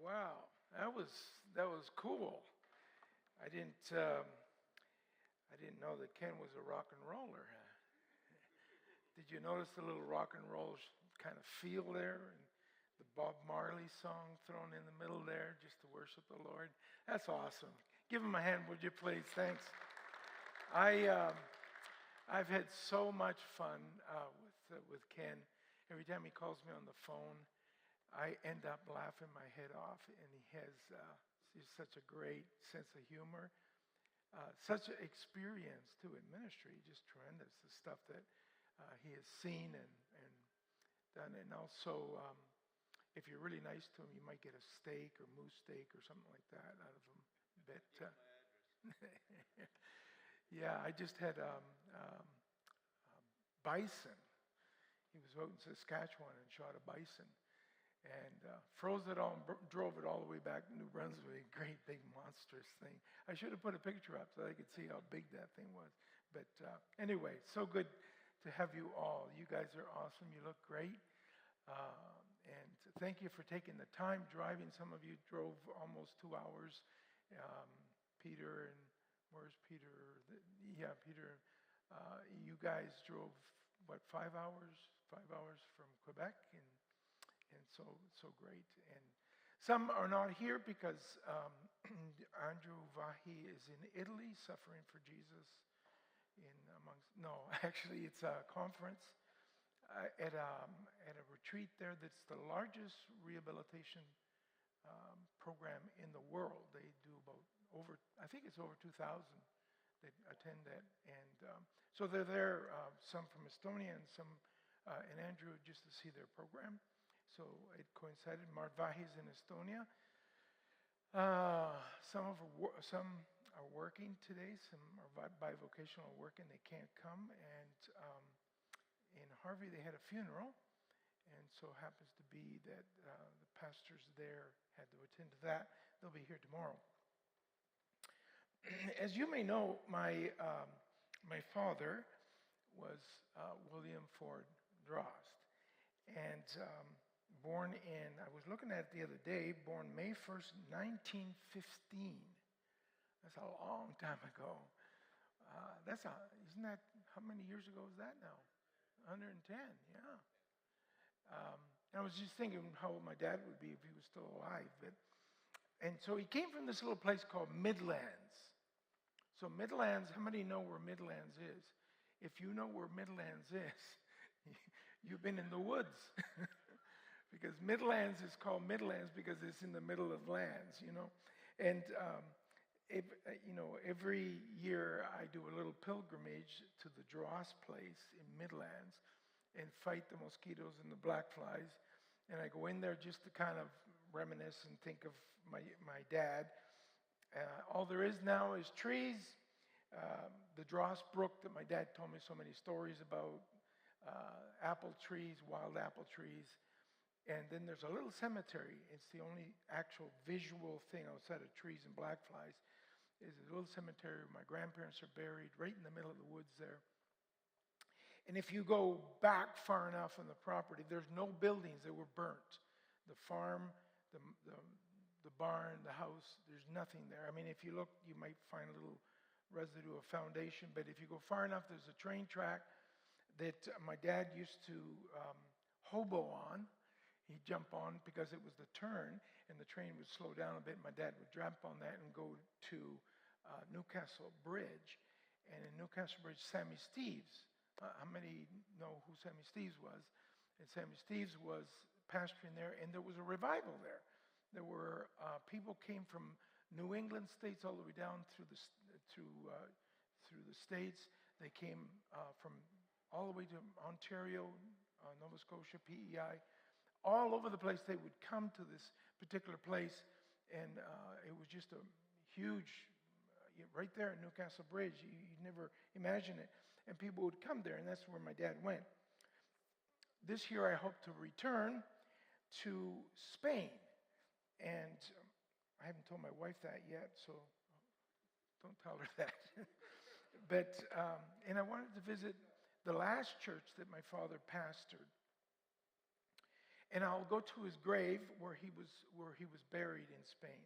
Wow, that was cool. I didn't I didn't know that Ken was a rock and roller. Did you notice the little rock and roll kind of feel there, and the Bob Marley song thrown in the middle there just to worship the Lord? That's awesome. Give him a hand, would you please? Thanks. I've had so much fun with Ken. Every time he calls me on the phone, I end up laughing my head off, and he has he's such a great sense of humor, such an experience too in ministry, just tremendous. The stuff that he has seen and done, and also if you're really nice to him, you might get a steak or moose steak or something like that out of him. But yeah, I just had bison. He was out in Saskatchewan and shot a bison. And froze it all and drove it all the way back to New Brunswick. Great big monstrous thing. I should have put a picture up so I could see how big that thing was. But anyway, so good to have you all. You guys are awesome. You look great. And thank you for taking the time driving. Some of you drove almost 2 hours. Peter and where's Peter? Peter. You guys drove, what, 5 hours? 5 hours from Quebec, and so great. And some are not here because Andrew Vahi is in Italy suffering for Jesus. Actually, it's a conference at a retreat there that's the largest rehabilitation program in the world. They do I think it's over 2,000 that attend that. And so they're there, some from Estonia and some in Andrew, just to see their program. So it coincided. Marvahi's in Estonia. Some are working today. Some are bivocational working. They can't come. And in Harvey, they had a funeral. And so it happens to be that the pastors there had to attend to that. They'll be here tomorrow. As you may know, my father was William Ford Drost. And I was looking at it the other day, born May 1st, 1915. That's a long time ago. Isn't that, how many years ago is that now? 110, yeah. I was just thinking how old my dad would be if he was still alive. And so he came from this little place called Midlands. So Midlands, how many know where Midlands is? If you know where Midlands is, you've been in the woods. Because Midlands is called Midlands because it's in the middle of lands, And, every year I do a little pilgrimage to the Drost place in Midlands and fight the mosquitoes and the black flies. And I go in there just to kind of reminisce and think of my dad. All there is now is trees. The Drost Brook that my dad told me so many stories about, apple trees, wild apple trees. And then there's a little cemetery. It's the only actual visual thing outside of trees and black flies. Is a little cemetery where my grandparents are buried right in the middle of the woods there. And if you go back far enough on the property, there's no buildings that were burnt. The farm, the barn, the house, there's nothing there. I mean, if you look, you might find a little residue of foundation. But if you go far enough, there's a train track that my dad used to hobo on. He'd jump on because it was the turn, and the train would slow down a bit. My dad would jump on that and go to Newcastle Bridge. And in Newcastle Bridge, Sammy Steves. How many know who Sammy Steves was? And Sammy Steves was pastoring there, and there was a revival there. There were people came from New England states all the way down through the states. They came from all the way to Ontario, Nova Scotia, PEI. All over the place, they would come to this particular place, and it was just a huge, right there at Newcastle Bridge. You'd never imagine it. And people would come there, and that's where my dad went. This year, I hope to return to Spain. And I haven't told my wife that yet, so don't tell her that. But, and I wanted to visit the last church that my father pastored. And I'll go to his grave where he was buried in Spain.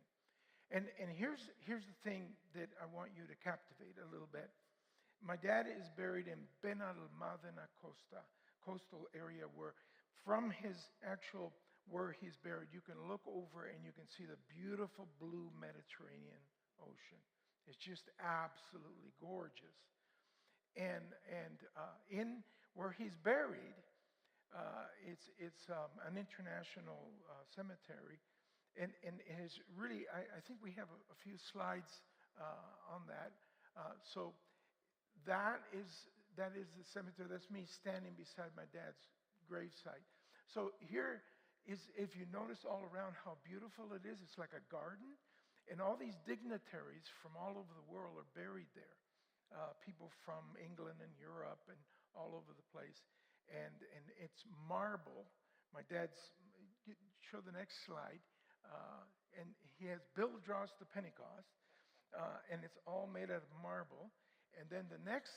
And here's the thing that I want you to captivate a little bit. My dad is buried in Benalmádena coastal area, where from his actual where he's buried, you can look over and you can see the beautiful blue Mediterranean Ocean. It's just absolutely gorgeous. And in where he's buried, it's an international cemetery, and it is really. I think we have a few slides on that. So that is the cemetery. That's me standing beside my dad's gravesite. So here is, if you notice all around how beautiful it is, it's like a garden, and all these dignitaries from all over the world are buried there. People from England and Europe and all over the place. And it's marble. My dad's, show the next slide. And he has Bill Drost the Pentecost, and it's all made out of marble. And then the next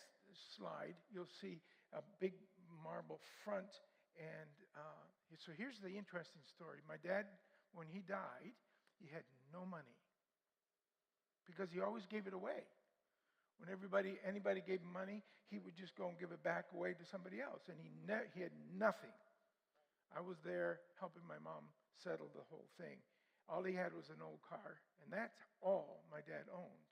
slide, you'll see a big marble front. And so here's the interesting story. My dad, when he died, he had no money because he always gave it away. When anybody gave him money, he would just go and give it back away to somebody else. And he had nothing. I was there helping my mom settle the whole thing. All he had was an old car, and that's all my dad owned.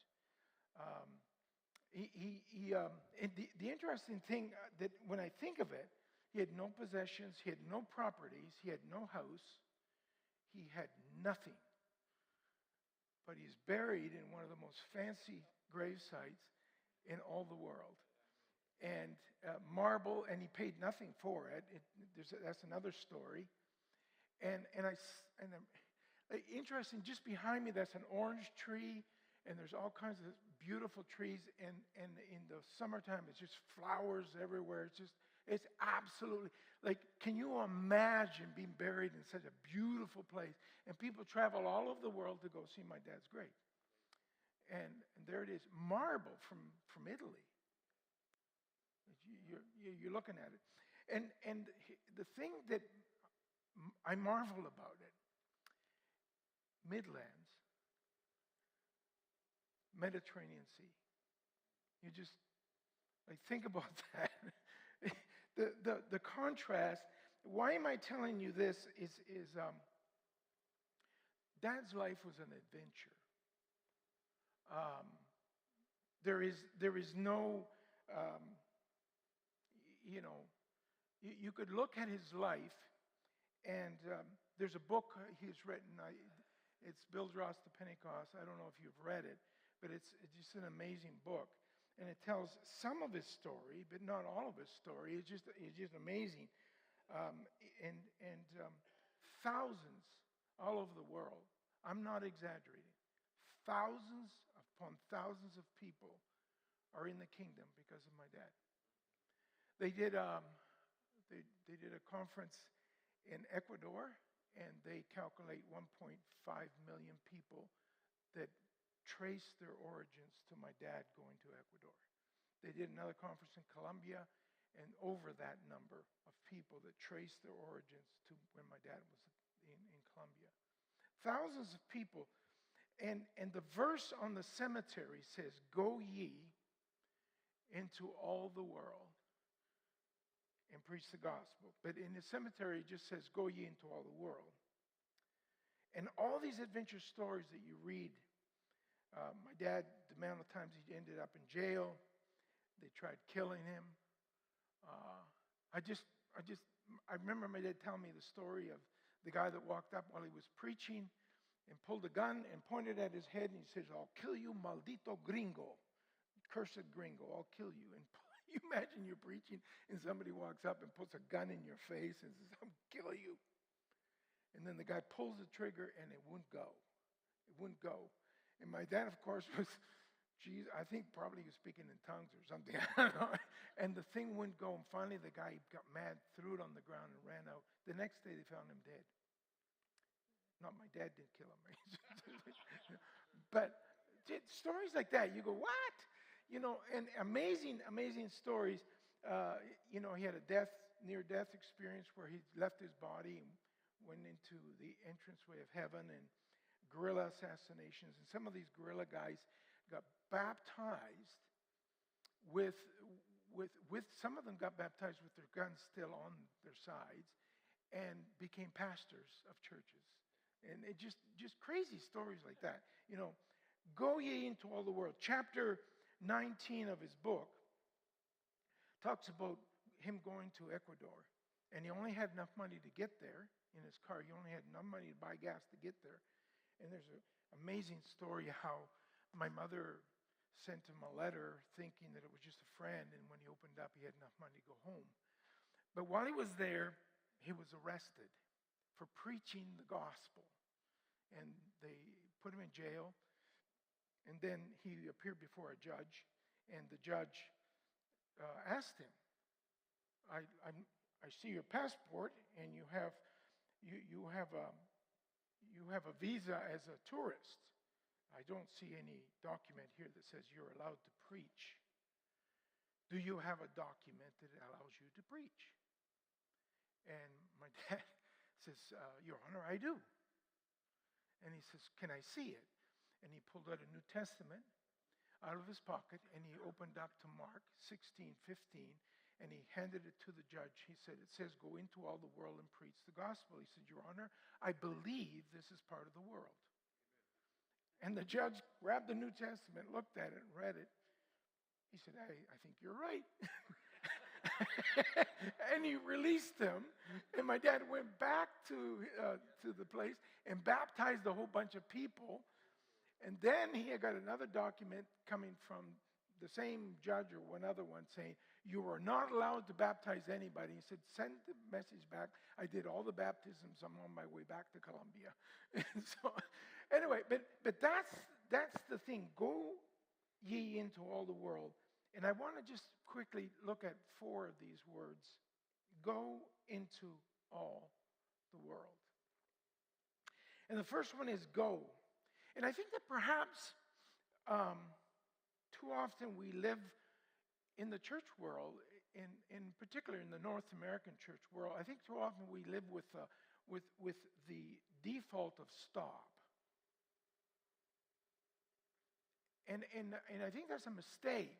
The interesting thing that when I think of it, he had no possessions, he had no properties, he had no house, he had nothing. But he's buried in one of the most fancy grave sites in all the world, and marble, and he paid nothing for it. That's another story. And interesting. Just behind me, that's an orange tree, and there's all kinds of beautiful trees. And in the summertime, it's just flowers everywhere. It's absolutely like. Can you imagine being buried in such a beautiful place? And people travel all over the world to go see my dad's grave. And there it is, marble from Italy. You're looking at it. And the thing that I marvel about it, Midlands, Mediterranean Sea. You just think about that. The contrast. Why am I telling you this? Is Dad's life was an adventure. There is no, you could look at his life, and there's a book he's written. It's Bill Drost, The Pentecost. I don't know if you've read it, but it's just an amazing book, and it tells some of his story, but not all of his story. It's just amazing, and thousands all over the world. I'm not exaggerating. Thousands upon thousands of people are in the kingdom because of my dad. They did a conference in Ecuador, and they calculate 1.5 million people that trace their origins to my dad going to Ecuador. They did another conference in Colombia, and over that number of people that trace their origins to when my dad was in Colombia. Thousands of people. And the verse on the cemetery says, "Go ye into all the world and preach the gospel." But in the cemetery, it just says, "Go ye into all the world." And all these adventure stories that you read, my dad, the amount of times he ended up in jail, they tried killing him. I remember my dad telling me the story of the guy that walked up while he was preaching and pulled a gun and pointed at his head, and he says, "I'll kill you, maldito gringo, cursed gringo, I'll kill you." And you imagine you're preaching and somebody walks up and puts a gun in your face and says, "I'll kill you." And then the guy pulls the trigger and it wouldn't go. It wouldn't go. And my dad, of course, was, I think probably he was speaking in tongues or something. I don't know. And the thing wouldn't go. And finally the guy got mad, threw it on the ground and ran out. The next day they found him dead. Not my dad didn't kill him. But stories like that, you go, what? And amazing, amazing stories. He had a near-death experience where he left his body and went into the entranceway of heaven, and guerrilla assassinations. And some of these guerrilla guys got baptized with some of them got baptized with their guns still on their sides and became pastors of churches. And it just crazy stories like that. Go ye into all the world. Chapter 19 of his book talks about him going to Ecuador. And he only had enough money to get there in his car. He only had enough money to buy gas to get there. And there's an amazing story how my mother sent him a letter thinking that it was just a friend. And when he opened up, he had enough money to go home. But while he was there, he was arrested for preaching the gospel. And they put him in jail. And then he appeared before a judge. And the judge asked him, I see your passport, and you have a visa as a tourist. I don't see any document here that says you're allowed to preach. Do you have a document that allows you to preach? And my dad says, Your Honor, I do. And he says, can I see it? And he pulled out a New Testament out of his pocket, and he opened up to Mark 16:15. And he handed it to the judge. He said, it says, go into all the world and preach the gospel. He said, Your Honor, I believe this is part of the world. And the judge grabbed the New Testament, looked at it, and read it. He said, I think you're right. And he released him. And my dad went back to the place and baptized a whole bunch of people. And then he got another document coming from the same judge or one other one saying, you are not allowed to baptize anybody. He said, send the message back. I did all the baptisms. I'm on my way back to Colombia. And so, anyway, but that's the thing. Go ye into all the world. And I want to just quickly look at 4 of these words. Go into all the world. And the first one is go. And I think that perhaps too often we live in the church world, in particular in the North American church world, I think too often we live with the default of stop. And I think that's a mistake.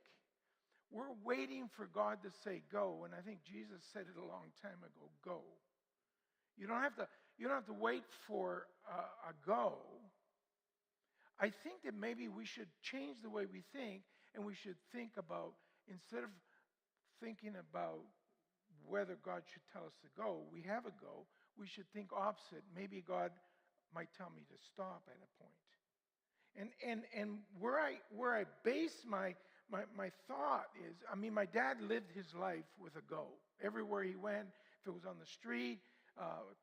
We're waiting for God to say go, and I think Jesus said it a long time ago, go. You don't have to wait for a go. I think that maybe we should change the way we think, and we should think about, instead of thinking about whether God should tell us to go, we have a go, we should think opposite. Maybe God might tell me to stop at a point. And where I base my thought is, my dad lived his life with a go. Everywhere he went, if it was on the street,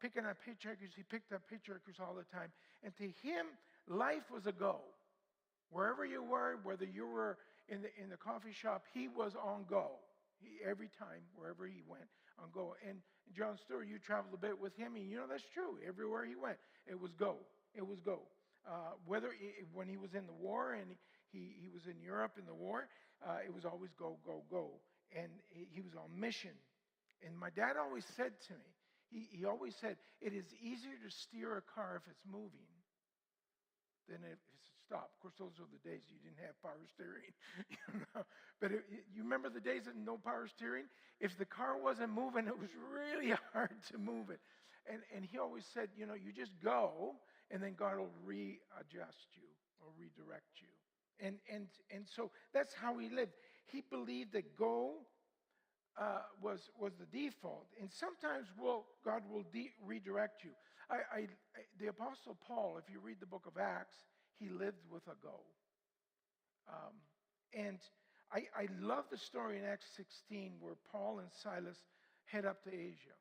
picking up hitchhikers, he picked up hitchhikers all the time. And to him, life was a go. Wherever you were, whether you were in the coffee shop, he was on go. Every time, wherever he went, on go. And John Stewart, you traveled a bit with him, and that's true. Everywhere he went, it was go. It was go. When he was in the war and he was in Europe in the war, it was always go, go, go. And he was on mission. And my dad always said to me, he always said, it is easier to steer a car if it's moving than if it's stopped. Of course, those are the days you didn't have power steering. But you remember the days of no power steering? If the car wasn't moving, it was really hard to move it. And he always said, you just go, and then God will readjust you or redirect you. And so that's how he lived. He believed that go was the default. And sometimes God will redirect you. The Apostle Paul, if you read the book of Acts, he lived with a go. And I love the story in Acts 16 where Paul and Silas head up to Asia.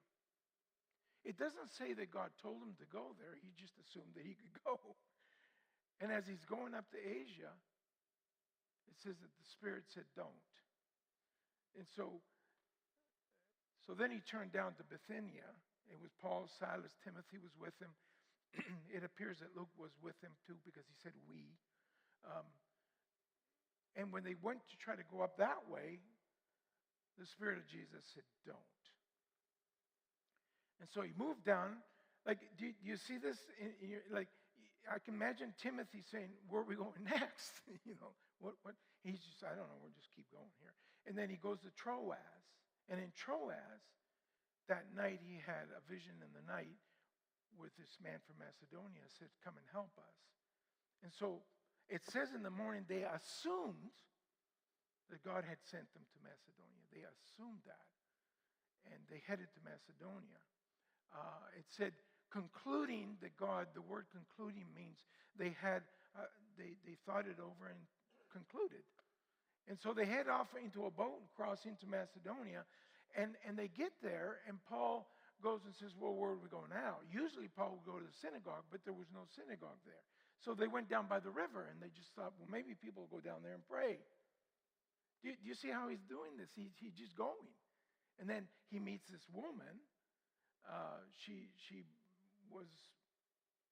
It doesn't say that God told him to go there. He just assumed that he could go. And as he's going up to Asia, it says that the Spirit said, don't. And so then he turned down to Bithynia. It was Paul, Silas, Timothy was with him. It appears that Luke was with him too because he said we. And when they went to try to go up that way, the Spirit of Jesus said, don't. And so he moved down Like, do you see this? Like, I can imagine Timothy saying, where are we going next? What? He's just, I don't know, we'll just keep going here. And then he goes to Troas. And in Troas, that night he had a vision in the night with this man from Macedonia, said, come and help us. And so it says in the morning they assumed that God had sent them to Macedonia. They assumed that. And they headed to Macedonia. It said concluding that God, the word concluding means they thought it over and concluded. And so they head off into a boat and cross into Macedonia. And they get there, and Paul goes and says, well, where do we go now? Usually Paul would go to the synagogue, but there was no synagogue there. So they went down by the river, and they just thought, well, maybe people will go down there and pray. Do you see how he's doing this? He's just going. And then he meets this woman. She was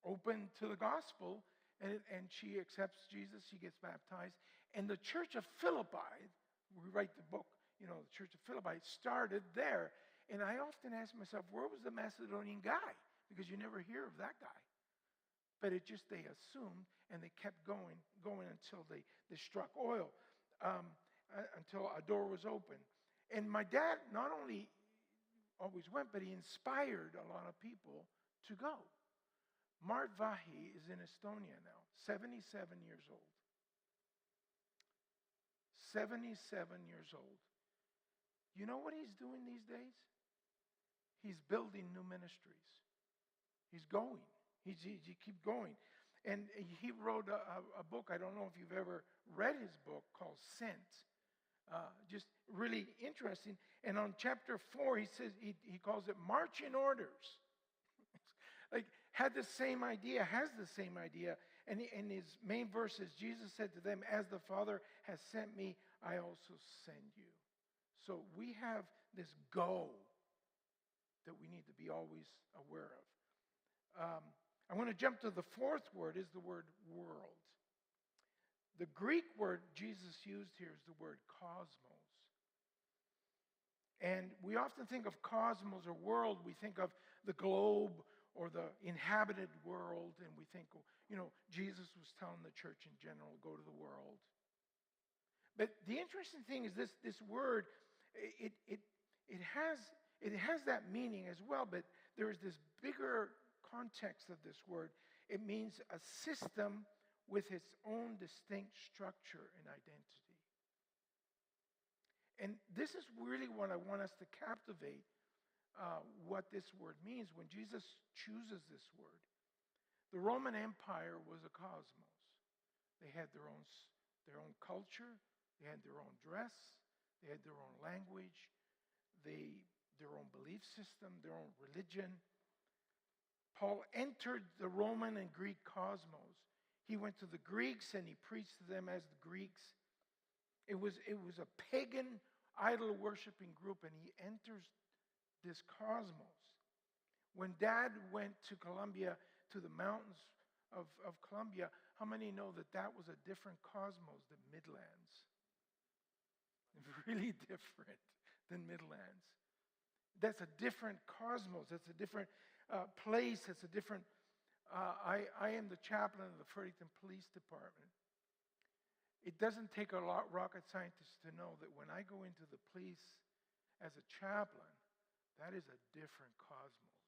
open to the gospel, and she accepts Jesus. She gets baptized. And the church of Philippi, we write the book, the church of Philippi started there. And I often ask myself, where was the Macedonian guy? Because you never hear of that guy. But they assumed, and they kept going until they struck oil, until a door was open. And my dad not only always went, but he inspired a lot of people to go. Mart Vahi is in Estonia now, 77 years old. 77 years old. You know what he's doing these days? He's building new ministries. He's going. He keep going. And he wrote a book. I don't know if you've ever read his book, called Sent. Just really interesting. And on chapter 4, he says, he calls it Marching Orders. Like, has the same idea. And in his main verses, Jesus said to them, as the Father has sent me, I also send you. So we have this go that we need to be always aware of. I want to jump to the fourth word, is the word world. The Greek word Jesus used here is the word cosmos. And we often think of cosmos or world, we think of the globe or the inhabited world, and we think, Jesus was telling the church in general, go to the world. But the interesting thing is this word, it has that meaning as well, but there is this bigger context of this word. It means a system with its own distinct structure and identity. And this is really what I want us to captivate, what this word means when Jesus chooses this word. The Roman Empire was a cosmos. They had their own culture, they had their own dress, they had their own language, their own belief system, their own religion. Paul entered the Roman and Greek cosmos. He went to the Greeks and he preached to them as the Greeks. It was a pagan, idol-worshiping group, and he enters this cosmos. When Dad went to Colombia, to the mountains of Colombia, how many know that was a different cosmos than Midlands? Really different than Midlands. That's a different cosmos. That's a different place. That's a different... I am the chaplain of the Fredericton Police Department. It doesn't take a rocket scientist to know that when I go into the police as a chaplain, that is a different cosmos.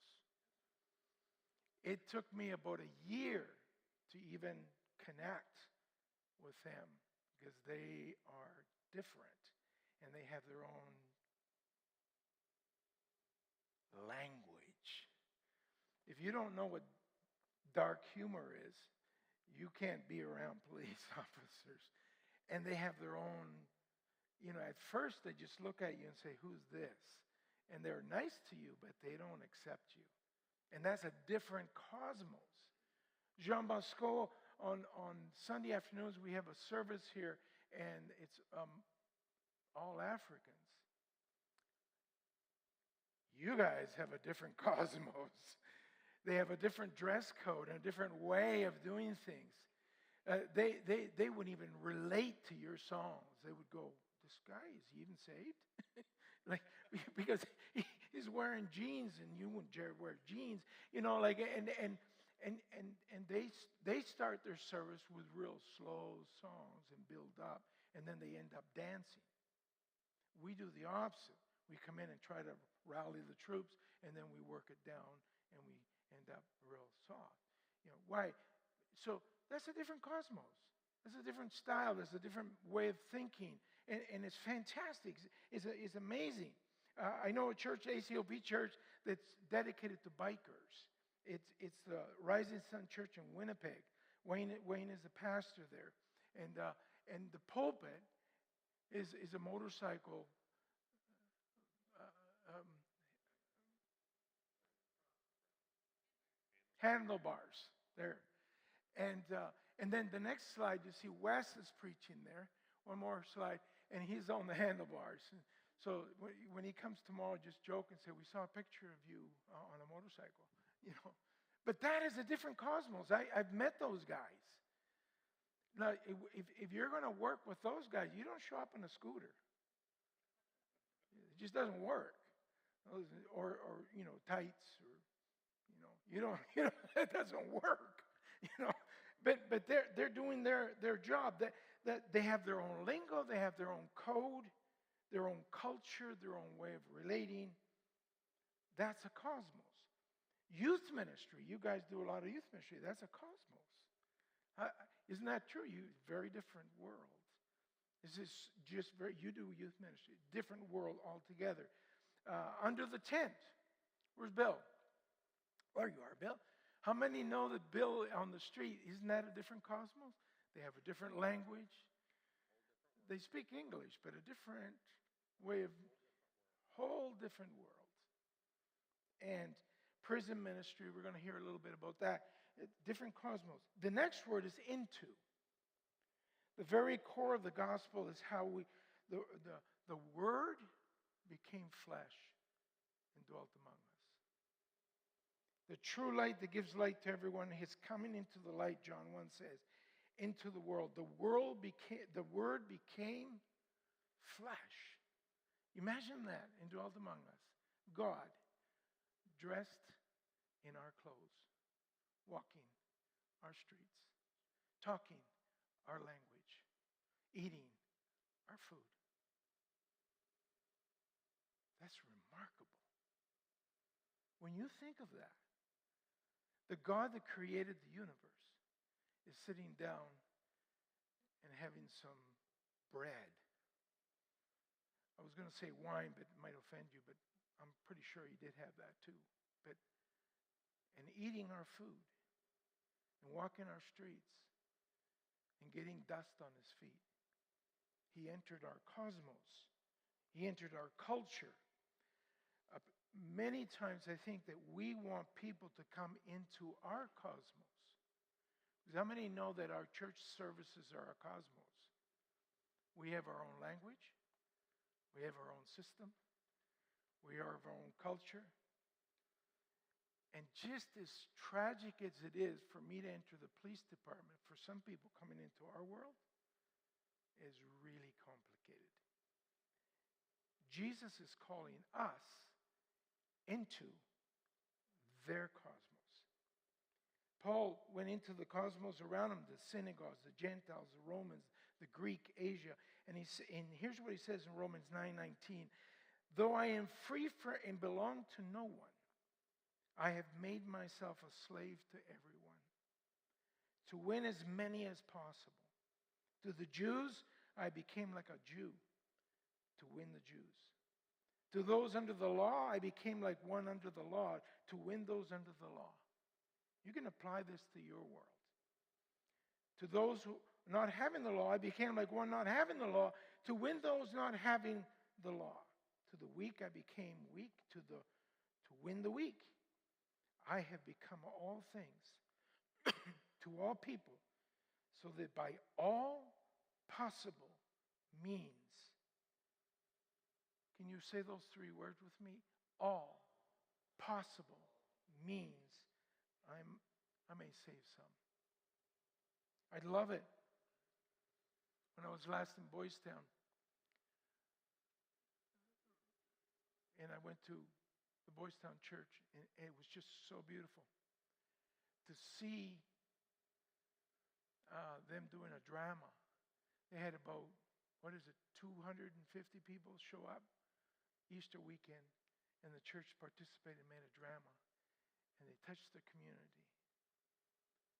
It took me about a year to even connect with them because they are different and they have their own language. If you don't know what dark humor is, you can't be around police officers. And they have their own, at first they just look at you and say, who's this? And they're nice to you, but they don't accept you. And that's a different cosmos. Jean Bosco, on Sunday afternoons, we have a service here, and it's all Africans. You guys have a different cosmos. They have a different dress code and a different way of doing things. They wouldn't even relate to your songs. They would go, this guy, is he even saved? Because he's wearing jeans, and you wouldn't dare wear jeans, you know, like, and they start their service with real slow songs and build up, and then they end up dancing. We do the opposite. We come in and try to rally the troops, and then we work it down, and we end up real soft. You know, why? So that's a different cosmos. That's a different style. There's a different way of thinking, and it's fantastic. It's amazing. I know a church, ACOP church, that's dedicated to bikers. It's the Rising Sun Church in Winnipeg. Wayne is a pastor there, and the pulpit is a motorcycle handlebars there. And then the next slide, you see Wes is preaching there. One more slide, and he's on the handlebars. And so when he comes tomorrow, just joke and say, "We saw a picture of you on a motorcycle," you know. But that is a different cosmos. I've met those guys. Now, if you're going to work with those guys, you don't show up in a scooter. It just doesn't work. Or you know, tights, or you know, that doesn't work. You know, but they're doing their job. That they have their own lingo, they have their own code, their own culture, their own way of relating. That's a cosmos. Youth ministry, you guys do a lot of youth ministry. That's a cosmos. Isn't that true? Very different world. This is just you do youth ministry, different world altogether. Under the tent, where's Bill? There you are, Bill. How many know that Bill on the street, isn't that a different cosmos? They have a different language. They speak English, but a different way of, whole different world. And prison ministry, we're going to hear a little bit about that. Different cosmos. The next word is into. The very core of the gospel is how the word became flesh and dwelt among us. The true light that gives light to everyone is coming into the light, John 1 says, into the world. The word became flesh. Imagine that, and dwelt among us. God, dressed in our clothes, walking our streets, talking our language, eating our food. That's remarkable. When you think of that, the God that created the universe is sitting down and having some bread. I was going to say wine, but it might offend you, but I'm pretty sure he did have that too. And eating our food and walking our streets and getting dust on his feet. He entered our cosmos. He entered our culture. Many times I think that we want people to come into our cosmos. Because how many know that our church services are a cosmos? We have our own language. We have our own system. We have our own culture. And just as tragic as it is for me to enter the police department, for some people coming into our world, is really complicated. Jesus is calling us into their cosmos. Paul went into the cosmos around him, the synagogues, the Gentiles, the Romans, the Greek, Asia. And here's what he says in Romans 9:19. Though I am free and belong to no one, I have made myself a slave to everyone, to win as many as possible. To the Jews, I became like a Jew to win the Jews. To those under the law, I became like one under the law to win those under the law. You can apply this to your world. To those who not having the law, I became like one not having the law to win those not having the law. To the weak, I became weak to win the weak. I have become all things to all people, so that by all possible means, can you say those three words with me? All possible means I may save some. I'd love it. When I was last in Boys Town, and I went to the Boys Town Church, and it was just so beautiful to see them doing a drama. They had about, 250 people show up Easter weekend, and the church participated and made a drama. And they touched the community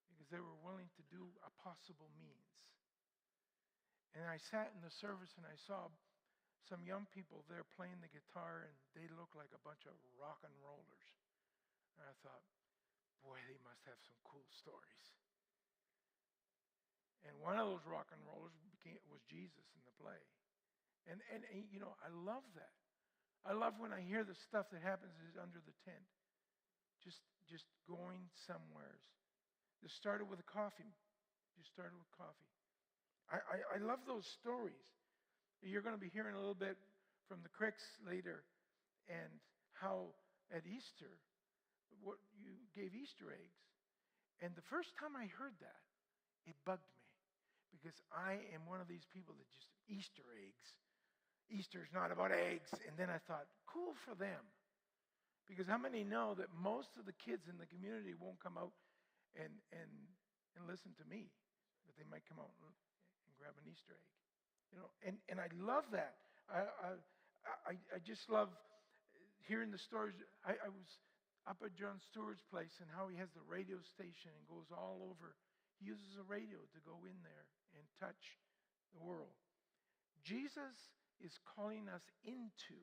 because they were willing to do a possible means. And I sat in the service and I saw some young people there playing the guitar, and they looked like a bunch of rock and rollers. And I thought, boy, they must have some cool stories. And one of those rock and rollers was Jesus in the play. And you know, I love that. I love when I hear the stuff that happens under the tent. Just going somewheres. This started with a coffee. Just started with coffee. I love those stories. You're going to be hearing a little bit from the Cricks later, and how at Easter, what you gave Easter eggs. And the first time I heard that, it bugged me, because I am one of these people that just Easter eggs. Easter's not about eggs. And then I thought, cool for them. Because how many know that most of the kids in the community won't come out and listen to me, but they might come out and grab an Easter egg, you know? And I love that. I just love hearing the stories. I was up at John Stewart's place, and how he has the radio station and goes all over. He uses a radio to go in there and touch the world. Jesus is calling us into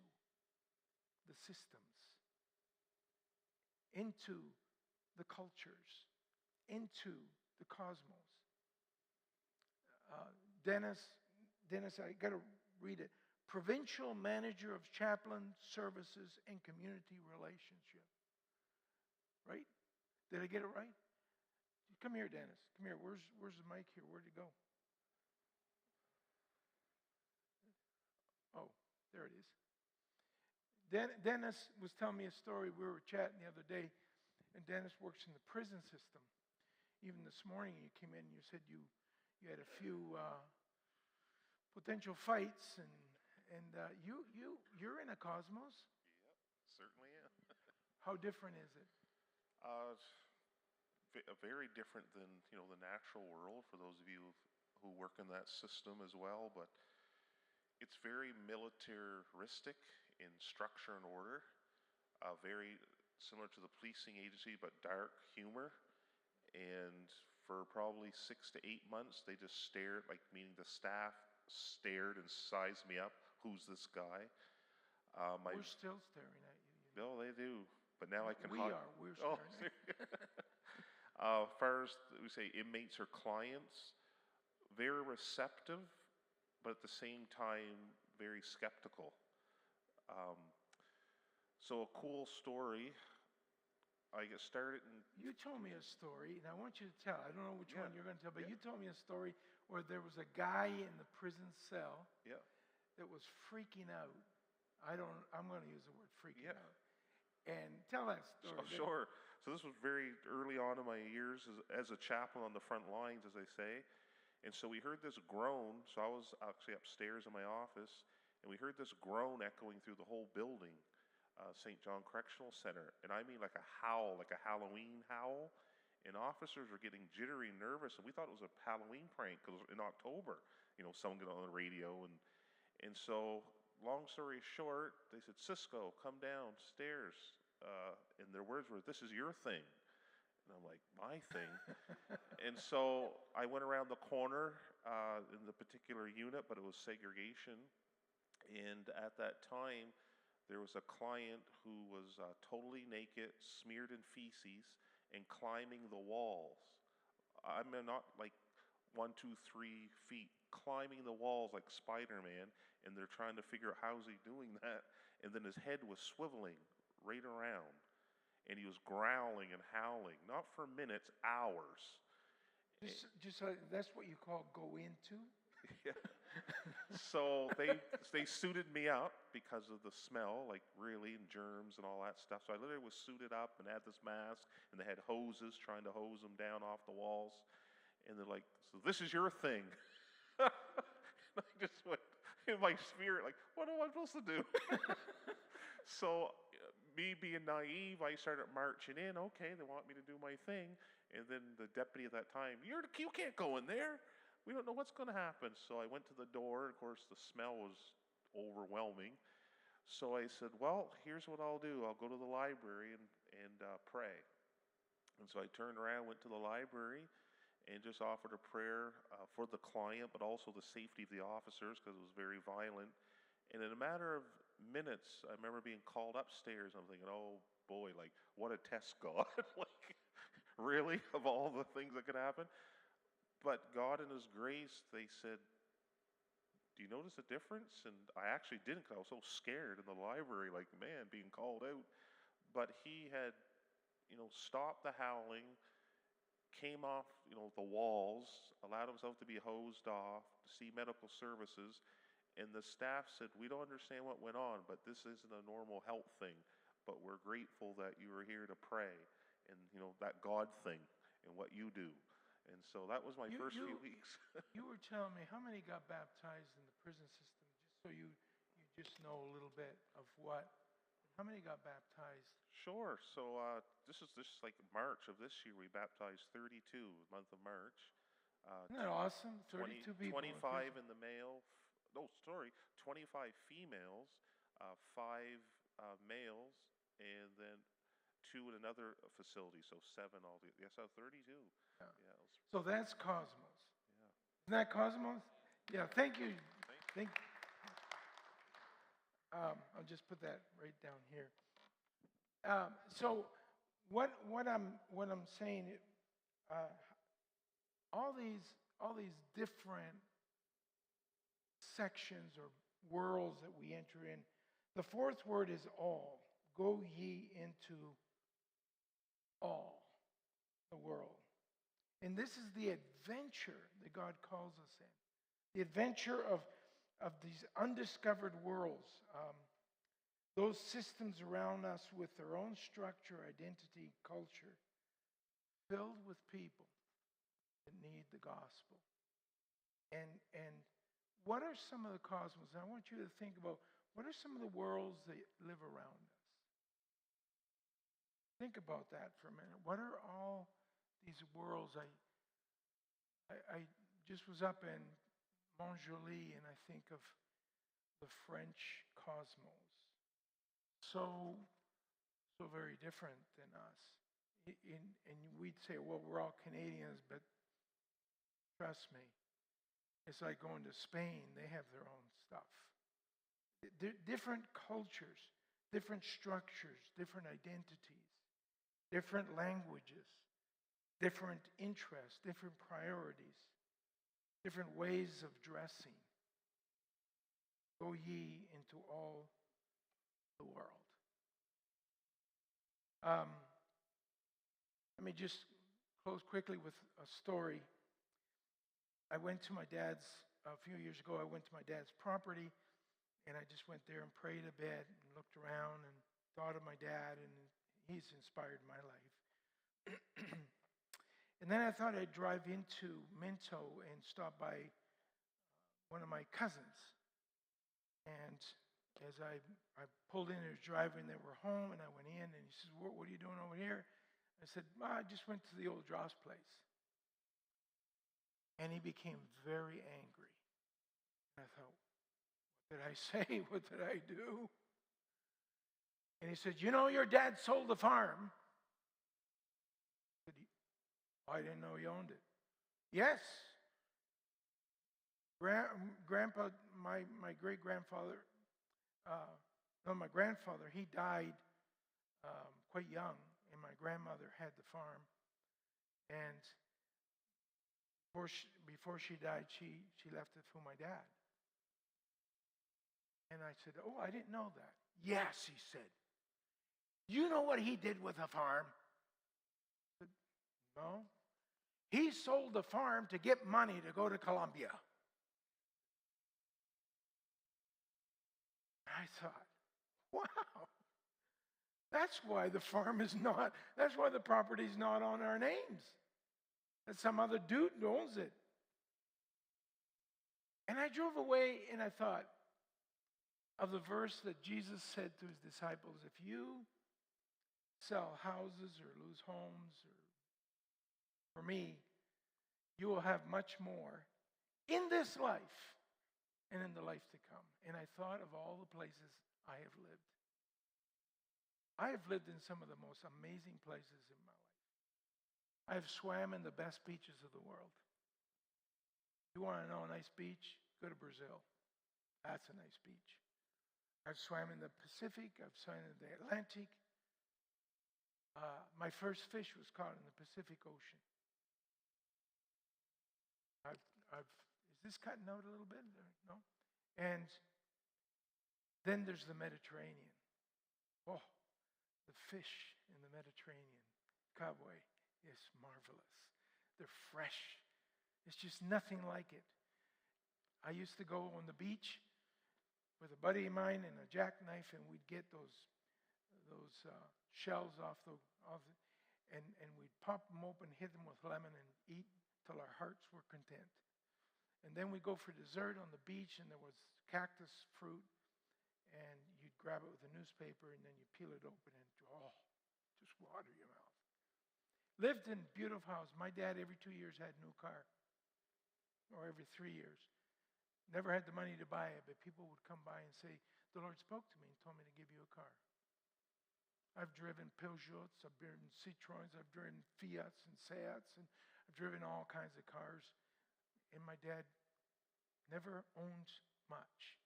the systems, into the cultures, into the cosmos. Dennis, I got to read it. Provincial Manager of Chaplain Services and Community Relationship. Right? Did I get it right? Come here, Dennis. Come here. Where's the mic here? Where'd it go? Oh, there it is. Dennis was telling me a story. We were chatting the other day, and Dennis works in the prison system. Even this morning, you came in and you said you had a few potential fights, and you're in a Kosmos. Yep, certainly am. How different is it? Very different than the natural world, for those of you who work in that system as well. But it's very militaristic in structure and order. Very similar to the policing agency, but dark humor. And for probably 6 to 8 months, they just stared, meaning the staff stared and sized me up. Who's this guy? We're still staring at you. No, they do. But now I can. We're staring at you. As far as we say, inmates or clients, very receptive, but at the same time, very skeptical. So a cool story. I get started in... You told me a story, and I want you to tell. I don't know which one you're going to tell, but you told me a story where there was a guy in the prison cell that was freaking out. I'm going to use the word freaking out. And tell that story. Oh, sure. So this was very early on in my years as a chaplain on the front lines, as they say. And so we heard this groan. So I was actually upstairs in my office, and we heard this groan echoing through the whole building, St. John Correctional Center. And I mean like a howl, like a Halloween howl. And officers were getting jittery, nervous, and we thought it was a Halloween prank, because in October, someone got on the radio. And so, long story short, they said, "Cisco, come downstairs." And their words were, "This is your thing." And I'm like, "My thing?" And so I went around the corner in the particular unit, but it was segregation. And at that time, there was a client who was totally naked, smeared in feces, and climbing the walls. I mean, not like 1, 2, 3 feet, climbing the walls like Spider-Man, and they're trying to figure out how's he doing that. And then his head was swiveling right around, and he was growling and howling, not for minutes, hours. Just that's what you call go into? Yeah. So they suited me up because of the smell, really, and germs and all that stuff. So I literally was suited up and had this mask, and they had hoses trying to hose them down off the walls. And they're like, "So this is your thing." And I just went in my spirit, what am I supposed to do? So me being naive, I started marching in. Okay, they want me to do my thing. And then the deputy at that time, you can't go in there. We don't know what's going to happen. So I went to the door. Of course, the smell was overwhelming. So I said, well, here's what I'll do. I'll go to the library and pray. And so I turned around, went to the library, and just offered a prayer for the client, but also the safety of the officers because it was very violent. And in a matter of minutes, I remember being called upstairs. I'm thinking, oh boy, like, what a test, God. Like, really? Of all the things that could happen? But God in His grace, they said, do you notice a difference? And I actually didn't because I was so scared in the library, like, man, being called out. But He had, stopped the howling, came off, the walls, allowed himself to be hosed off, to see medical services. And the staff said, we don't understand what went on, but this isn't a normal health thing. But we're grateful that you were here to pray and, that God thing and what you do. And so that was my first few weeks. You were telling me how many got baptized in the prison system, just so you just know a little bit of what. How many got baptized? Sure. So this is just like March of this year. We baptized 32, month of March. Isn't that awesome? 32 people. 25 in the male. 25 females, 5 males, and then 2 in another facility. So 7 all together. Yes, 32. Yeah. Yeah. So that's Kosmos. Yeah. Isn't that Kosmos? Yeah. Thank you. I'll just put that right down here. So what I'm saying, all these different sections or worlds that we enter in. The fourth word is all. Go ye into all the world. And this is the adventure that God calls us in. The adventure of these undiscovered worlds. Those systems around us with their own structure, identity, culture, filled with people that need the gospel. And what are some of the cosmos? I want you to think about what are some of the worlds that live around us? Think about that for a minute. What are all these worlds? I just was up in Montjoly, and I think of the French cosmos. So very different than us. And we'd say, well, we're all Canadians, but trust me, it's like going to Spain. They have their own stuff. Different cultures, different structures, different identities, different languages, different interests, different priorities, different ways of dressing. Go ye into all the world. Let me just close quickly with a story. I went to my dad's, a few years ago, I went to my dad's property, and I just went there and prayed a bit and looked around and thought of my dad, and he's inspired my life. And then I thought I'd drive into Minto and stop by one of my cousins. And as I pulled in his driveway, and they were home, and I went in, and he says, what are you doing over here? I said, I just went to the old Drost place. And he became very angry. And I thought, what did I say? What did I do? And he said, your dad sold the farm. I said, I didn't know he owned it. Yes. Grandpa, my great-grandfather, my grandfather, he died quite young, and my grandmother had the farm. And before she died, she left it for my dad. And I said, oh, I didn't know that. Yes, he said. You know what he did with the farm? I said, no. He sold the farm to get money to go to Colombia. I thought, wow. That's why the property's not on our names. That some other dude owns it. And I drove away and I thought of the verse that Jesus said to his disciples, if you sell houses or lose homes. Or for me, you will have much more in this life and in the life to come. And I thought of all the places I have lived. I have lived in some of the most amazing places in my life. I have swam in the best beaches of the world. You want to know a nice beach? Go to Brazil. That's a nice beach. I've swam in the Pacific. I've swam in the Atlantic. My first fish was caught in the Pacific Ocean. Is this cutting out a little bit? No? And then there's the Mediterranean. Oh, the fish in the Mediterranean. Cowboy is marvelous. They're fresh. It's just nothing like it. I used to go on the beach with a buddy of mine and a jackknife, and we'd get those shells and we'd pop them open, hit them with lemon, and eat till our hearts were content. And then we'd go for dessert on the beach, and there was cactus fruit, and you'd grab it with a newspaper, and then you peel it open, and just water your mouth. Lived in a beautiful house. My dad, every 2 years, had a new car, or every 3 years. Never had the money to buy it, but people would come by and say, the Lord spoke to me and told me to give you a car. I've driven Peugeots, I've driven Citroens, I've driven Fiats and Seats, and I've driven all kinds of cars. And my dad never owned much,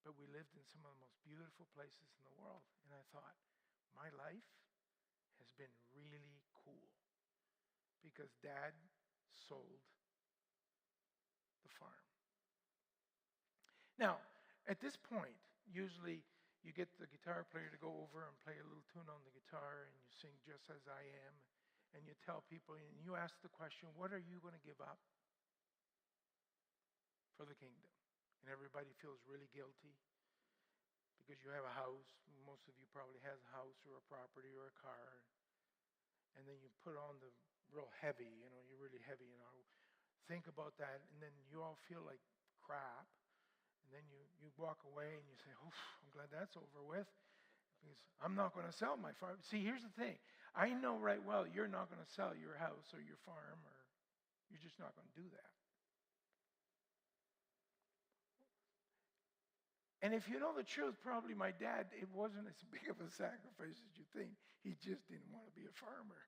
but we lived in some of the most beautiful places in the world. And I thought, my life has been really cool because Dad sold the farm. Now, at this point, usually you get the guitar player to go over and play a little tune on the guitar, and you sing Just As I Am, and you tell people, and you ask the question, what are you going to give up for the kingdom? And everybody feels really guilty because you have a house. Most of you probably has a house or a property or a car. And then you put on the real heavy, you're really heavy, think about that, and then you all feel like crap. And then you walk away and you say, I'm glad that's over with, because I'm not going to sell my farm. See, here's the thing. I know right well you're not going to sell your house or your farm, or you're just not going to do that. And if you know the truth, probably my dad, it wasn't as big of a sacrifice as you think. He just didn't want to be a farmer.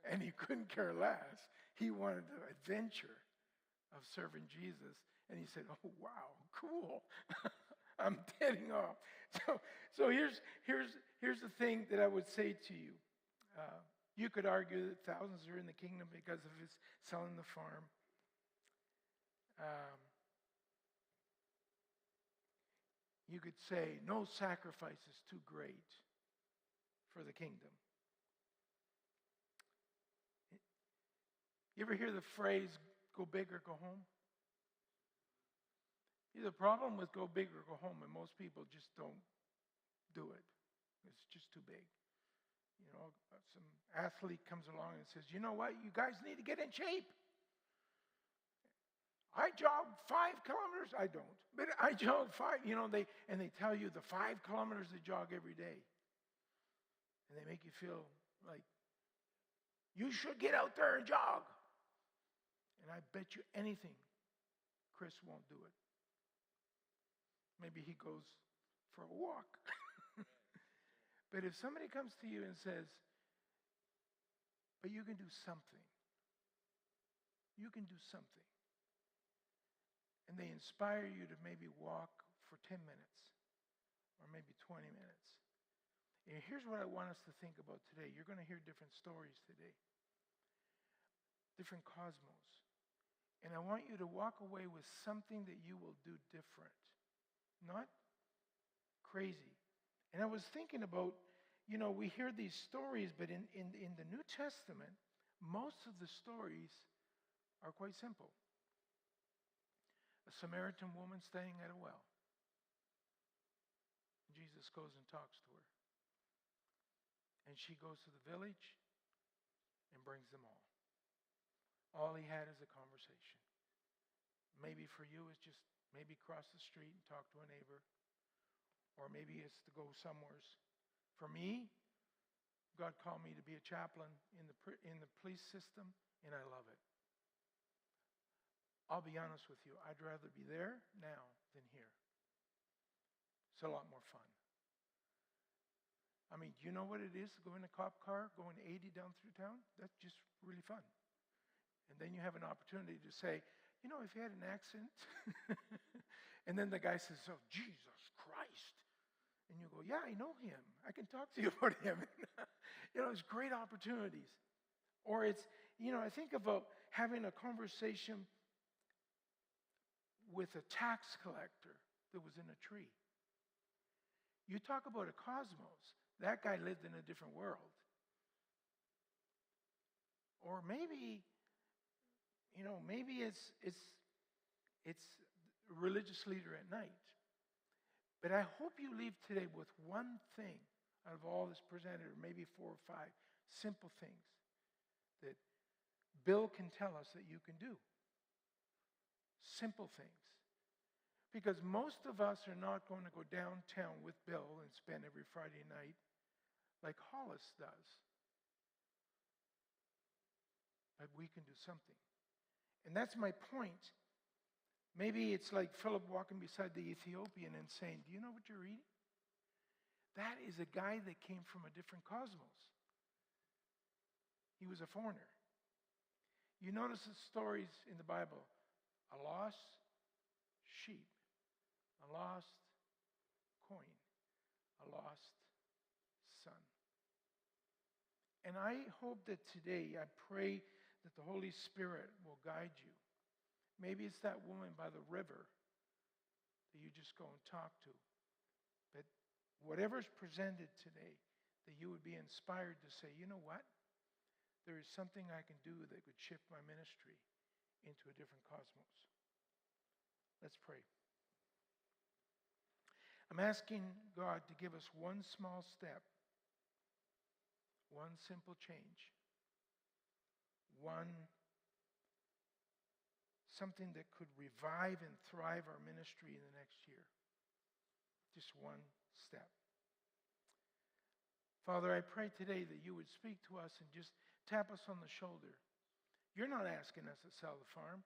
And he couldn't care less. He wanted the adventure of serving Jesus. And he said, oh, wow, cool. I'm heading off. So here's the thing that I would say to you. You could argue that thousands are in the kingdom because of his selling the farm. You could say no sacrifice is too great for the kingdom. You ever hear the phrase, go big or go home? The problem with go big or go home, and most people just don't do it. It's just too big. Some athlete comes along and says, you know what, you guys need to get in shape. I jog 5 kilometers. I don't. But I jog 5, and they tell you the 5 kilometers they jog every day. And they make you feel like you should get out there and jog. And I bet you anything, Chris won't do it. Maybe he goes for a walk. But if somebody comes to you and says, but you can do something. You can do something. And they inspire you to maybe walk for 10 minutes or maybe 20 minutes. And here's what I want us to think about today. You're going to hear different stories today. Different cosmos. And I want you to walk away with something that you will do different. Not crazy. And I was thinking about, we hear these stories, but in the New Testament, most of the stories are quite simple. A Samaritan woman staying at a well. Jesus goes and talks to her. And she goes to the village and brings them all. All he had is a conversation. Maybe for you it's just maybe cross the street and talk to a neighbor. Or maybe it's to go somewheres. For me, God called me to be a chaplain in the police system, and I love it. I'll be honest with you, I'd rather be there now than here. It's a lot more fun. I mean, do you know what it is to go in a cop car going 80 down through town? That's just really fun. And then you have an opportunity to say, you know, if you had an accident, and then the guy says, oh, Jesus Christ. And you go, yeah, I know him. I can talk to you about him. You know, it's great opportunities. Or it's, you know, I think about having a conversation with a tax collector that was in a tree. You talk about a Kosmos. That guy lived in a different world. Or maybe, you know, maybe it's a religious leader at night. But I hope you leave today with one thing out of all this presented, or maybe 4 or 5 simple things that Bill can tell us that you can do. Simple things. Because most of us are not going to go downtown with Bill and spend every Friday night like Hollis does. But we can do something. And that's my point. Maybe it's like Philip walking beside the Ethiopian and saying, do you know what you're reading? That is a guy that came from a different cosmos. He was a foreigner. You notice the stories in the Bible. A lost sheep, a lost coin, a lost son. And I hope that today, I pray that the Holy Spirit will guide you. Maybe it's that woman by the river that you just go and talk to. But whatever's presented today, that you would be inspired to say, you know what? There is something I can do that could shift my ministry into a different cosmos. Let's pray. I'm asking God to give us one small step, one simple change, something that could revive and thrive our ministry in the next year. Just one step. Father, I pray today that you would speak to us and just tap us on the shoulder. You're not asking us to sell the farm.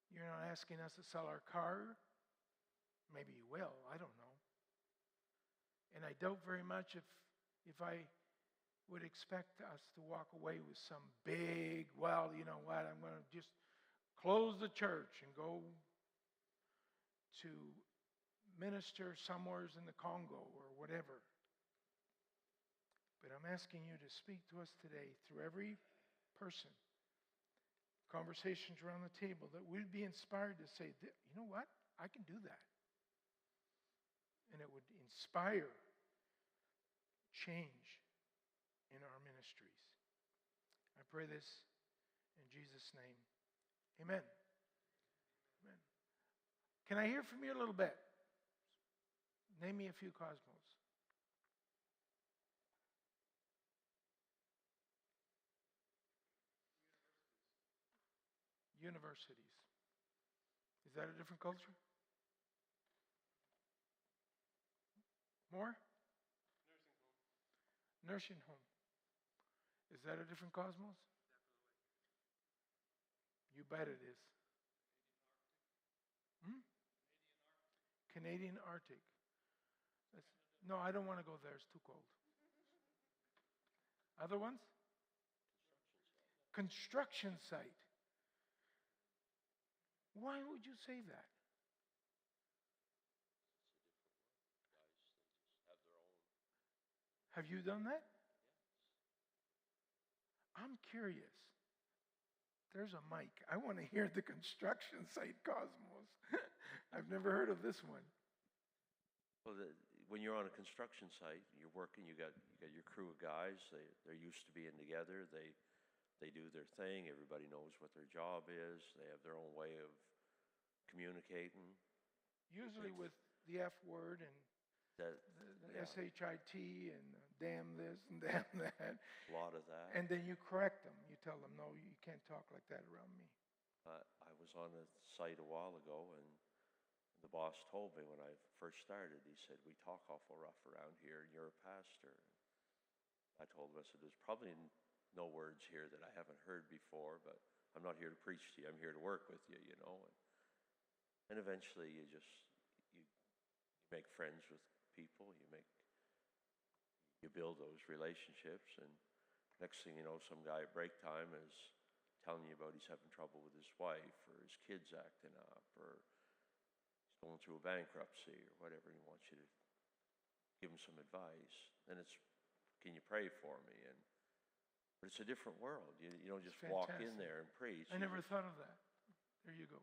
You're not asking us to sell our car. Maybe you will, I don't know. And I doubt very much if I would expect us to walk away with some big, well, you know what, I'm going to just close the church and go to minister somewhere in the Congo or whatever. But I'm asking you to speak to us today through every person, conversations around the table, that we'd be inspired to say, you know what, I can do that. And it would inspire change in our ministries. I pray this in Jesus' name. Amen. Amen. Can I hear from you a little bit? Name me a few cosmos. Universities. Is that a different culture? More? Nursing home. Is that a different cosmos? Definitely. You bet it is. Canadian Arctic. No, I don't want to go there. It's too cold. Other ones? Construction site. Why would you say that? Have you done that? I'm curious. There's a mic. I want to hear the construction site cosmos. I've never heard of this one. Well, when you're on a construction site, you're working. You got your crew of guys. They're used to being together. They do their thing. Everybody knows what their job is. They have their own way of communicating. Usually with the F word and the yeah. SHIT and damn this and damn that. A lot of that. And then you correct them. You tell them, no, you can't talk like that around me. I was on a site a while ago, and The boss told me when I first started, he said, we talk awful rough around here, and you're a pastor. I told him, I said, there's probably no words here that I haven't heard before, but I'm not here to preach to you. I'm here to work with you, you know. And eventually you make friends with people. You build those relationships. And next thing you know, some guy at break time is telling you about he's having trouble with his wife, or his kids acting up, or he's going through a bankruptcy or whatever, and he wants you to give him some advice. Then it's, can you pray for me? But it's a different world. You don't just walk in Fantastic. there and preach. I never thought of that. There you go.